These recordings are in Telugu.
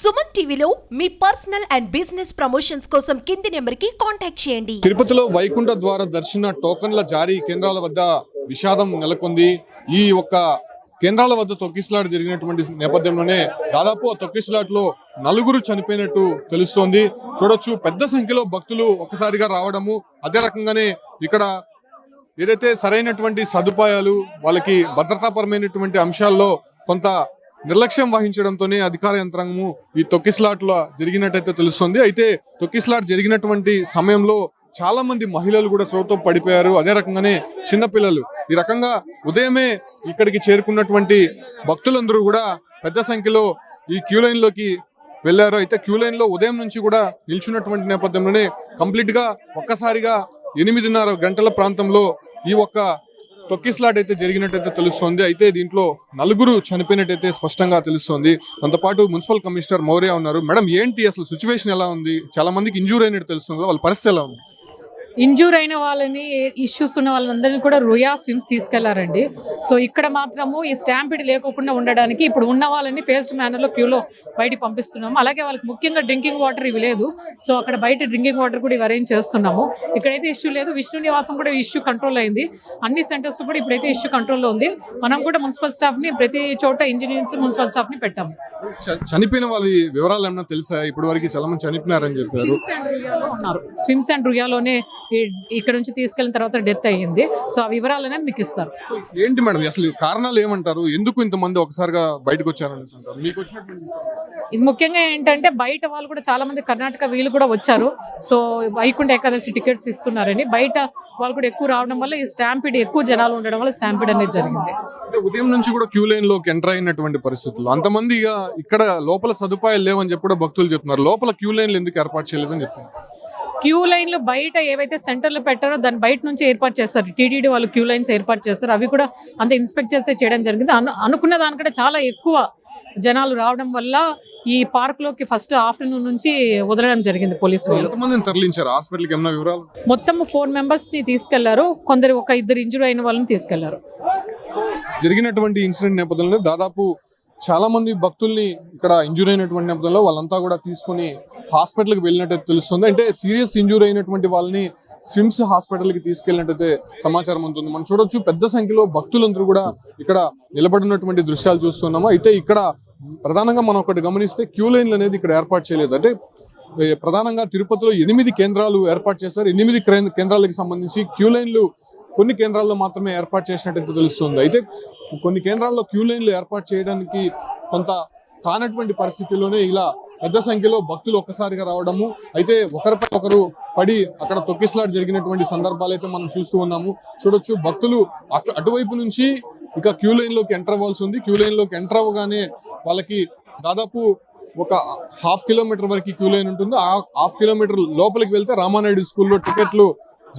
సుమన్ టీవీలో మీ పర్సనల్ అండ్ బిజినెస్ ప్రమోషన్స్ కోసం కింది నెంబర్కి కాంటాక్ట్ చేయండి. తిరుపతిలో వైకుంఠ ద్వార దర్శన టోకన్ల జారీ కేంద్రాల వద్ద విషాదం నెలకొంది. ఈ ఒక్క కేంద్రాల వద్ద తొక్కిసలాట జరిగినటువంటి నేపథ్యంలోనే దాదాపు ఆ తొక్కిసలాటలో 4 చనిపోయినట్టు తెలుస్తోంది. చూడొచ్చు, పెద్ద సంఖ్యలో భక్తులు ఒక్కసారిగా రావడము, అదే రకంగానే ఇక్కడ ఏదైతే సరైనటువంటి సదుపాయాలు, వాళ్ళకి భద్రతాపరమైనటువంటి అంశాల్లో కొంత నిర్లక్ష్యం వహించడంతోనే అధికార యంత్రాంగము ఈ తొక్కిసలాట్లో జరిగినట్టయితే తెలుస్తుంది. అయితే తొక్కిసలాట జరిగినటువంటి సమయంలో చాలా మంది మహిళలు కూడా స్రోతం పడిపోయారు. అదే రకంగానే చిన్నపిల్లలు. ఈ రకంగా ఉదయమే ఇక్కడికి చేరుకున్నటువంటి భక్తులందరూ కూడా పెద్ద సంఖ్యలో ఈ క్యూ లైన్ లోకి వెళ్లారు. అయితే క్యూ లైన్ లో ఉదయం నుంచి కూడా నిల్చున్నటువంటి నేపథ్యంలోనే కంప్లీట్ గా ఒక్కసారిగా 8:30 గంటల ప్రాంతంలో ఈ ఒక్క తొక్కిసలాట అయితే జరిగినట్టయితే తెలుస్తోంది. అయితే దీంట్లో 4 చనిపోయినట్టయితే స్పష్టంగా తెలుస్తోంది. మనతో పాటు మున్సిపల్ కమిషనర్ మౌర్య ఉన్నారు. మేడం, ఏంటి అసలు సిచ్యువేషన్ ఎలా ఉంది? చాలా మందికి ఇంజూర్ అయినట్టు తెలుస్తుంది, వాళ్ళ పరిస్థితి ఎలా ఉంది? ఇంజూర్ అయిన వాళ్ళని, ఇష్యూస్ ఉన్న వాళ్ళందరినీ కూడా రుయా స్విమ్స్ తీసుకెళ్లారండి. సో ఇక్కడ మాత్రము ఈ స్టాంపిడ్ లేకుండా ఉండడానికి ఇప్పుడు ఉన్న వాళ్ళని ఫేస్డ్ మేనర్లో క్యూలో బయటికి పంపిస్తున్నాము. అలాగే వాళ్ళకి ముఖ్యంగా డ్రింకింగ్ వాటర్ ఇవి లేదు. సో అక్కడ బయట డ్రింకింగ్ వాటర్ కూడా ఇవి అరేంజ్ చేస్తున్నాము. ఇక్కడైతే ఇష్యూ లేదు. విష్ణు నివాసం కూడా ఇష్యూ కంట్రోల్ అయింది. అన్ని సెంటర్స్ కూడా ఇప్పుడైతే ఇష్యూ కంట్రోల్లో ఉంది. మనం కూడా మున్సిపల్ స్టాఫ్ని ప్రతి చోట ఇంజనీర్స్, మున్సిపల్ స్టాఫ్ని పెట్టాము. చనిపోయిన వాళ్ళ వివరాలు ఏమన్నా తెలుసా? ఇప్పటి వరకు చాలా మంది చనిపోయినారని చెప్పారు. స్విమ్స్ అండ్ రుయాలోనే ఇక్కడ నుంచి తీసుకెళ్లిన తర్వాత డెత్ అయ్యింది. సో ఆ వివరాలు అనేది మీకు ఇస్తారు. ఏంటి మేడం అసలు కారణాలు ఏమంటారు? ఎందుకు ఇంతమంది ఒకసారిగా బయటకు వచ్చారని అంటారు? మీకు వచ్చినటువంటి ఇది ముఖ్యంగా ఏంటంటే బయట వాళ్ళు కూడా చాలా మంది కర్ణాటక వీళ్ళు కూడా వచ్చారు. సో వైకుంఠ ఏకాదశి టికెట్స్ తీసుకున్నారని బయట వాళ్ళు కూడా ఎక్కువ రావడం వల్ల ఈ స్టాంపిడ్, ఎక్కువ జనాలు ఉండడం వల్ల స్టాంపిడ్ అనేది జరిగింది. ఉదయం నుంచి కూడా క్యూ లైన్ లోకి ఎంటర్ అయినటువంటి పరిస్థితులు, అంతమంది ఇక్కడ లోపల సదుపాయాలు లేవని చెప్పి కూడా భక్తులు చెప్తున్నారు. లోపల క్యూ లైన్లు ఎందుకు ఏర్పాటు చేయలేదని చెప్తున్నారు. క్యూ లైన్లు బయట ఏవైతే సెంటర్లు పెట్టారో దాని బయట నుంచి ఏర్పాటు చేస్తారు. టీటీడీ వాళ్ళు క్యూ లైన్స్ ఏర్పాటు చేస్తారు. అవి కూడా అంత ఇన్స్పెక్ట్ చేస్తే చేయడం జరిగింది. అనుకున్న దానికంటే చాలా ఎక్కువ జనాలు రావడం వల్ల ఈ పార్క్ లోకి ఫస్ట్ ఆఫ్టర్నూన్ నుంచి వదలడం జరిగింది పోలీసు వాళ్ళు. తరలించారు హాస్పిటల్కి, ఏమైనా వివరాలు? మొత్తం 4 members ని తీసుకెళ్లారు. కొందరు 1-2 ఇంజూరీ అయిన వాళ్ళని తీసుకెళ్లారు. జరిగినటువంటి ఇన్సిడెంట్ నేపథ్యంలో దాదాపు చాలా మంది భక్తుల్ని ఇక్కడ ఇంజూరీ అయినటువంటి నేపథ్యంలో వాళ్ళంతా కూడా తీసుకుని హాస్పిటల్కి వెళ్ళినట్టు తెలుస్తుంది. అంటే సీరియస్ ఇంజూరీ అయినటువంటి వాళ్ళని స్విమ్స్ హాస్పిటల్కి తీసుకెళ్ళినట్టయితే సమాచారం ఉంటుంది. మనం చూడొచ్చు, పెద్ద సంఖ్యలో భక్తులందరూ కూడా ఇక్కడ నిలబడినటువంటి దృశ్యాలు చూస్తున్నాము. అయితే ఇక్కడ ప్రధానంగా మనం ఒకటి గమనిస్తే క్యూ లైన్లు అనేది ఇక్కడ ఏర్పాటు చేయలేదు. అంటే ప్రధానంగా తిరుపతిలో 8 కేంద్రాలు ఏర్పాటు చేశారు. 8 కేంద్రాలకు సంబంధించి క్యూ లైన్లు కొన్ని కేంద్రాల్లో మాత్రమే ఏర్పాటు చేసినట్టయితే తెలుస్తుంది. అయితే కొన్ని కేంద్రాల్లో క్యూ లైన్లు ఏర్పాటు చేయడానికి కొంత కానటువంటి పరిస్థితుల్లోనే ఇలా పెద్ద సంఖ్యలో భక్తులు ఒక్కసారిగా రావడము, అయితే ఒకరిపై ఒకరు పడి అక్కడ తొక్కిసలాట జరిగినటువంటి సందర్భాలు అయితే మనం చూస్తూ ఉన్నాము. చూడొచ్చు, భక్తులు అటువైపు నుంచి ఇక క్యూ లైన్ లోకి ఎంటర్ అవ్వాల్సి ఉంది. క్యూ లైన్ లోకి ఎంటర్ అవ్వగానే వాళ్ళకి దాదాపు ఒక 1/2 కిలోమీటర్ వరకు క్యూ లైన్ ఉంటుంది. ఆ 1/2 కిలోమీటర్ లోపలికి వెళ్తే రామానాయుడు స్కూల్లో టికెట్లు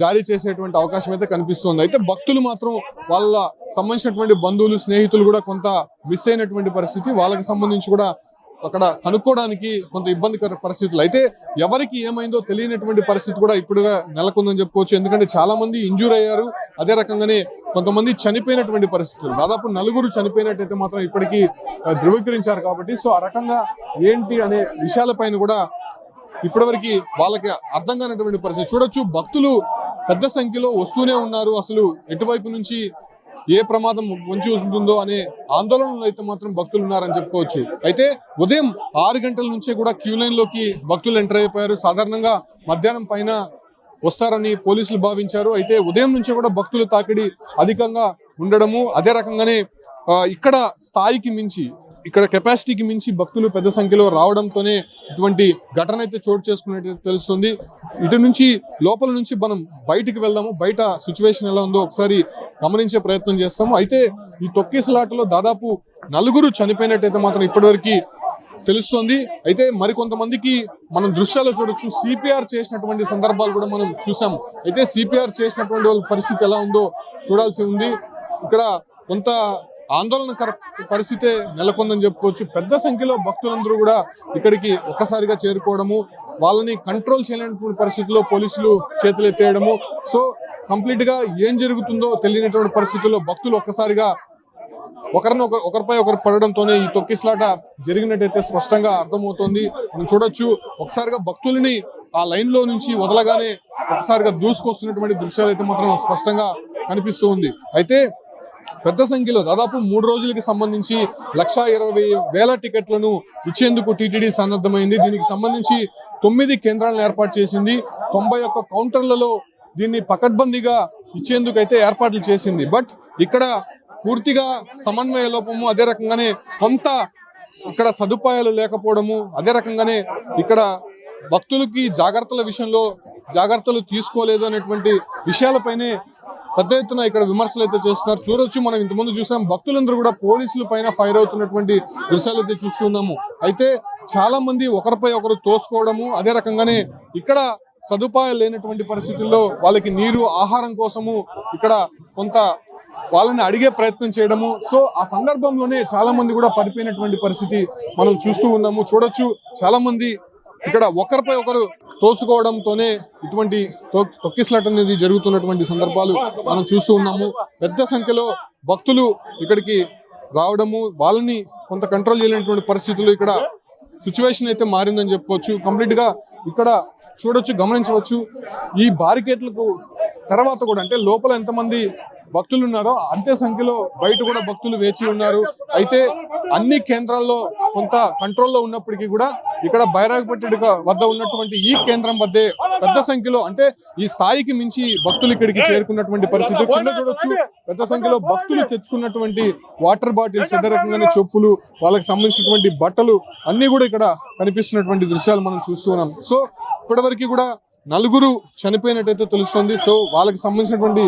జారీ చేసేటువంటి అవకాశం అయితే కనిపిస్తుంది. అయితే భక్తులు మాత్రం వాళ్ళ సంబంధించినటువంటి బంధువులు, స్నేహితులు కూడా కొంత మిస్ అయినటువంటి పరిస్థితి. వాళ్ళకి సంబంధించి కూడా అక్కడ కనుక్కోవడానికి కొంత ఇబ్బందికర పరిస్థితులు. అయితే ఎవరికి ఏమైందో తెలియనటువంటి పరిస్థితి కూడా ఇప్పుడుగా నెలకొందని చెప్పుకోవచ్చు. ఎందుకంటే చాలా మంది ఇంజూర్ అయ్యారు. అదే రకంగానే కొంతమంది చనిపోయినటువంటి పరిస్థితులు, దాదాపు 4 చనిపోయినట్టయితే మాత్రం ఇప్పటికీ ధృవీకరించారు. కాబట్టి సో ఆ రకంగా ఏంటి అనే విషయాలపైన కూడా ఇప్పటివరకు వాళ్ళకి అర్థం కానటువంటి పరిస్థితి. చూడొచ్చు, భక్తులు పెద్ద సంఖ్యలో వస్తూనే ఉన్నారు. అసలు ఎటువైపు నుంచి ఏ ప్రమాదం పొంచి ఉంటుందో అనే ఆందోళనలో అయితే మాత్రం భక్తులు ఉన్నారని చెప్పుకోవచ్చు. అయితే ఉదయం 6 గంటల నుంచే కూడా క్యూ లైన్ లోకి భక్తులు ఎంటర్ అయిపోయారు. సాధారణంగా మధ్యాహ్నం పైన వస్తారని పోలీసులు భావించారు. అయితే ఉదయం నుంచే కూడా భక్తుల తాకిడి అధికంగా ఉండడము, అదే రకంగానే ఇక్కడ స్థాయికి మించి, ఇక్కడ కెపాసిటీకి మించి భక్తులు పెద్ద సంఖ్యలో రావడంతోనే ఇటువంటి ఘటన అయితే చోటు చేసుకున్నట్టు తెలుస్తుంది. ఇటు నుంచి లోపల నుంచి మనం బయటికి వెళ్దాము, బయట సిచ్యువేషన్ ఎలా ఉందో ఒకసారి గమనించే ప్రయత్నం చేస్తాము. అయితే ఈ తొక్కిసలాటలో దాదాపు 4 చనిపోయినట్టయితే మాత్రం ఇప్పటివరకు తెలుస్తుంది. అయితే మరికొంతమందికి మనం దృశ్యాలు చూడొచ్చు, సిపిఆర్ చేసినటువంటి సందర్భాలు కూడా మనం చూసాము. అయితే సిపిఆర్ చేసినటువంటి వాళ్ళ పరిస్థితి ఎలా ఉందో చూడాల్సి ఉంది. ఇక్కడ కొంత ఆందోళనకర పరిస్థితే నెలకొందని చెప్పుకోవచ్చు. పెద్ద సంఖ్యలో భక్తులందరూ కూడా ఇక్కడికి ఒక్కసారిగా చేరుకోవడము, వాళ్ళని కంట్రోల్ చేయలేనటువంటి పరిస్థితుల్లో పోలీసులు చేతులు ఎత్తేయడము, సో కంప్లీట్ గా ఏం జరుగుతుందో తెలియనటువంటి పరిస్థితుల్లో భక్తులు ఒక్కసారిగా ఒకరిపై ఒకరు పడడంతోనే ఈ తొక్కిసలాట జరిగినట్టయితే స్పష్టంగా అర్థమవుతోంది. మనం చూడొచ్చు ఒకసారిగా భక్తుల్ని ఆ లైన్ లో నుంచి వదలగానే ఒకసారిగా దూసుకొస్తున్నటువంటి దృశ్యాలు అయితే మాత్రం స్పష్టంగా కనిపిస్తూ ఉంది. అయితే పెద్ద సంఖ్యలో దాదాపు 3 రోజులకి సంబంధించి 1,20,000 టికెట్లను ఇచ్చేందుకు టీటీడీ సన్నద్ధమైంది. దీనికి సంబంధించి 9 కేంద్రాలను ఏర్పాటు చేసింది. 91 కౌంటర్లలో దీన్ని పకడ్బందీగా ఇచ్చేందుకు అయితే ఏర్పాట్లు చేసింది. బట్ ఇక్కడ పూర్తిగా సమన్వయ లోపము, అదే రకంగానే కొంత ఇక్కడ సదుపాయాలు లేకపోవడము, అదే రకంగానే ఇక్కడ భక్తులకి జాగ్రత్తల విషయంలో జాగ్రత్తలు తీసుకోలేదు అనేటువంటి విషయాలపైనే పెద్ద ఎత్తున ఇక్కడ విమర్శలు అయితే చేస్తున్నారు. చూడొచ్చు, మనం ఇంతకుముందు చూసాం భక్తులందరూ కూడా పోలీసుల పైన ఫైర్ అవుతున్నటువంటి దృశ్యాలు అయితే చూస్తున్నాము. అయితే చాలా మంది ఒకరిపై ఒకరు తోసుకోవడము, అదే రకంగానే ఇక్కడ సదుపాయాలు లేనటువంటి పరిస్థితుల్లో వాళ్ళకి నీరు, ఆహారం కోసము ఇక్కడ కొంత వాళ్ళని అడిగే ప్రయత్నం చేయడము. సో ఆ సందర్భంలోనే చాలా మంది కూడా పడిపోయినటువంటి పరిస్థితి మనం చూస్తూ ఉన్నాము. చూడొచ్చు, చాలా మంది ఇక్కడ ఒకరిపై ఒకరు తోసుకోవడంతోనే ఇటువంటి తొక్కిసలాట అనేది జరుగుతున్నటువంటి సందర్భాలు మనం చూస్తూ ఉన్నాము. పెద్ద సంఖ్యలో భక్తులు ఇక్కడికి రావడము, వాళ్ళని కొంత కంట్రోల్ చేయలేనటువంటి పరిస్థితులు ఇక్కడ సిచ్యువేషన్ అయితే మారిందని చెప్పుకోవచ్చు. కంప్లీట్ గా ఇక్కడ చూడొచ్చు, గమనించవచ్చు. ఈ బారికేట్లకు తర్వాత కూడా అంటే లోపల ఎంతమంది భక్తులు ఉన్నారో అంతే సంఖ్యలో బయట కూడా భక్తులు వేచి ఉన్నారు. అయితే అన్ని కేంద్రాల్లో కొంత కంట్రోల్లో ఉన్నప్పటికీ కూడా ఇక్కడ బైరాగపట్టి వద్ద ఉన్నటువంటి ఈ కేంద్రం వద్దే పెద్ద సంఖ్యలో, అంటే ఈ స్థాయికి మించి భక్తులు ఇక్కడికి చేరుకున్నటువంటి పరిస్థితి. కింద చూడొచ్చు, పెద్ద సంఖ్యలో భక్తులు తెచ్చుకున్నటువంటి వాటర్ బాటిల్స్, అదే రకంగానే చెప్పులు, వాళ్ళకి సంబంధించినటువంటి బట్టలు అన్ని కూడా ఇక్కడ కనిపిస్తున్నటువంటి దృశ్యాలు మనం చూస్తూ ఉన్నాం. సో ఇప్పటివరకు కూడా 4 చనిపోయినట్టయితే తెలుస్తుంది. సో వాళ్ళకి సంబంధించినటువంటి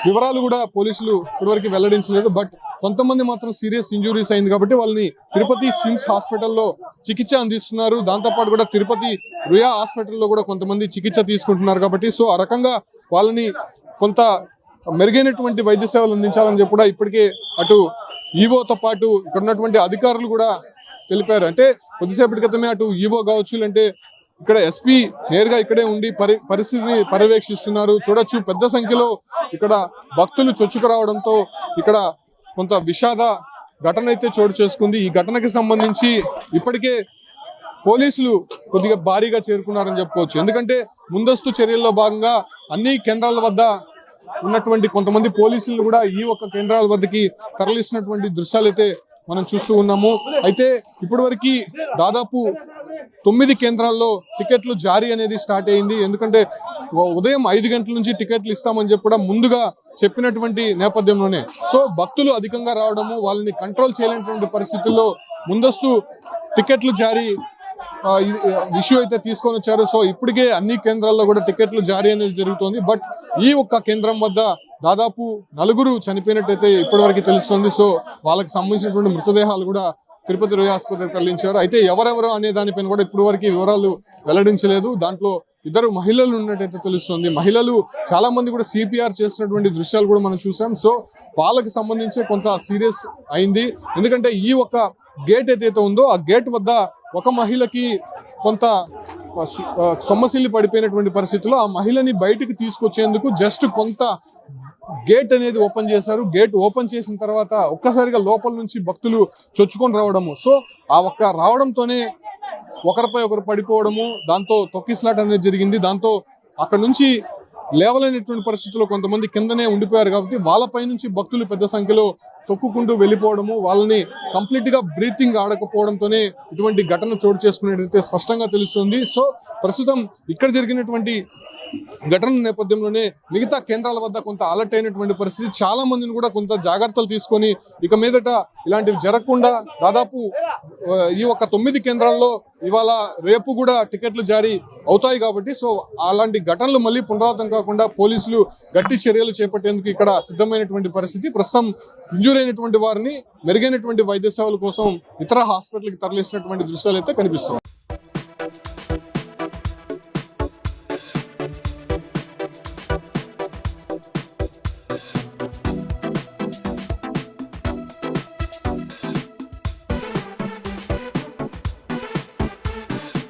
వివరాలు కూడా పోలీసులు ఇప్పటివరకు వెల్లడించలేదు. బట్ కొంతమంది మాత్రం సీరియస్ ఇంజురీస్ అయింది కాబట్టి వాళ్ళని తిరుపతి స్విమ్స్ హాస్పిటల్లో చికిత్స అందిస్తున్నారు. దాంతోపాటు కూడా తిరుపతి రుయా హాస్పిటల్లో కూడా కొంతమంది చికిత్స తీసుకుంటున్నారు కాబట్టి సో ఆ రకంగా వాళ్ళని కొంత మెరుగైనటువంటి వైద్య సేవలు అందించాలని చెప్పి కూడా ఇప్పటికే అటు ఈవోతో పాటు ఇక్కడ ఉన్నటువంటి అధికారులు కూడా తెలిపారు. అంటే కొద్దిసేపటి క్రితమే అటు ఈవో కావచ్చు, అంటే ఇక్కడ ఎస్పీ నేరుగా ఇక్కడే ఉండి పరిస్థితిని పర్యవేక్షిస్తున్నారు. చూడొచ్చు, పెద్ద సంఖ్యలో ఇక్కడ భక్తులు చొచ్చుకు రావడంతో ఇక్కడ కొంత విషాద ఘటన అయితే చోటు చేసుకుంది. ఈ ఘటనకి సంబంధించి ఇప్పటికే పోలీసులు కొద్దిగా భారీగా చేరుకున్నారని చెప్పుకోవచ్చు. ఎందుకంటే ముందస్తు చర్యల్లో భాగంగా అన్ని కేంద్రాల వద్ద ఉన్నటువంటి కొంతమంది పోలీసులు కూడా ఈ ఒక్క కేంద్రాల వద్దకి తరలిస్తున్నటువంటి దృశ్యాలు అయితే మనం చూస్తూ ఉన్నాము. అయితే ఇప్పటివరకు దాదాపు 9 కేంద్రాల్లో టికెట్లు జారీ అనేది స్టార్ట్ అయింది. ఎందుకంటే ఉదయం 5 గంటల నుంచి టికెట్లు ఇస్తామని చెప్పి కూడా ముందుగా చెప్పినటువంటి నేపథ్యంలోనే సో భక్తులు అధికంగా రావడము, వాళ్ళని కంట్రోల్ చేయలేనటువంటి పరిస్థితుల్లో ముందస్తు టికెట్లు జారీ ఇష్యూ అయితే తీసుకొని వచ్చారు. సో ఇప్పటికే అన్ని కేంద్రాల్లో కూడా టికెట్లు జారీ అనేది జరుగుతుంది. బట్ ఈ ఒక్క కేంద్రం వద్ద దాదాపు 4 చనిపోయినట్టయితే ఇప్పటివరకు తెలుస్తుంది. సో వాళ్ళకి సంబంధించినటువంటి మృతదేహాలు కూడా తిరుపతి రుయా ఆసుపత్రికి తరలించారు. అయితే ఎవరెవరు అనే దానిపైన కూడా ఇప్పటివరకు వివరాలు వెల్లడించలేదు. దాంట్లో 2 మహిళలు ఉన్నట్టయితే తెలుస్తుంది. మహిళలు చాలా మంది కూడా సిపిఆర్ చేస్తున్నటువంటి దృశ్యాలు కూడా మనం చూసాం. సో వాళ్ళకి సంబంధించి కొంత సీరియస్ అయింది. ఎందుకంటే ఈ ఒక్క గేట్ ఏదైతే ఉందో ఆ గేట్ వద్ద ఒక మహిళకి కొంత సొమ్మసిల్లి పడిపోయినటువంటి పరిస్థితుల్లో ఆ మహిళని బయటికి తీసుకొచ్చేందుకు జస్ట్ కొంత గేట్ అనేది ఓపెన్ చేశారు. గేట్ ఓపెన్ చేసిన తర్వాత ఒక్కసారిగా లోపల నుంచి భక్తులు చొచ్చుకొని రావడము, సో ఆ ఒక్క రావడంతోనే ఒకరిపై ఒకరు పడిపోవడము, దాంతో తొక్కిసలాట అనేది జరిగింది. దాంతో అక్కడ నుంచి లేవలేనటువంటి పరిస్థితుల్లో కొంతమంది కిందనే ఉండిపోయారు కాబట్టి వాళ్ళపై నుంచి భక్తులు పెద్ద సంఖ్యలో తొక్కుకుంటూ వెళ్ళిపోవడము, వాళ్ళని కంప్లీట్ గా బ్రీతింగ్ ఆడకపోవడంతోనే ఇటువంటి ఘటన చోటు చేసుకునేటైతే స్పష్టంగా తెలుస్తుంది. సో ప్రస్తుతం ఇక్కడ జరిగినటువంటి ఘటన నేపథ్యంలోనే మిగతా కేంద్రాల వద్ద కొంత అలర్ట్ అయినటువంటి పరిస్థితి. చాలా మందిని కూడా కొంత జాగ్రత్తలు తీసుకొని ఇక మీదట ఇలాంటివి జరగకుండా దాదాపు ఈ ఒక్క 9 కేంద్రాల్లో ఇవాళ రేపు కూడా టికెట్లు జారీ అవుతాయి కాబట్టి సో అలాంటి ఘటనలు మళ్ళీ పునరావృతం కాకుండా పోలీసులు గట్టి చర్యలు చేపట్టేందుకు ఇక్కడ సిద్ధమైనటువంటి పరిస్థితి. ప్రస్తుతం ఇంజూర్ అయినటువంటి వారిని మెరుగైనటువంటి వైద్య సేవల కోసం ఇతర హాస్పిటల్కి తరలిస్తున్నటువంటి దృశ్యాలు అయితే కనిపిస్తున్నాయి.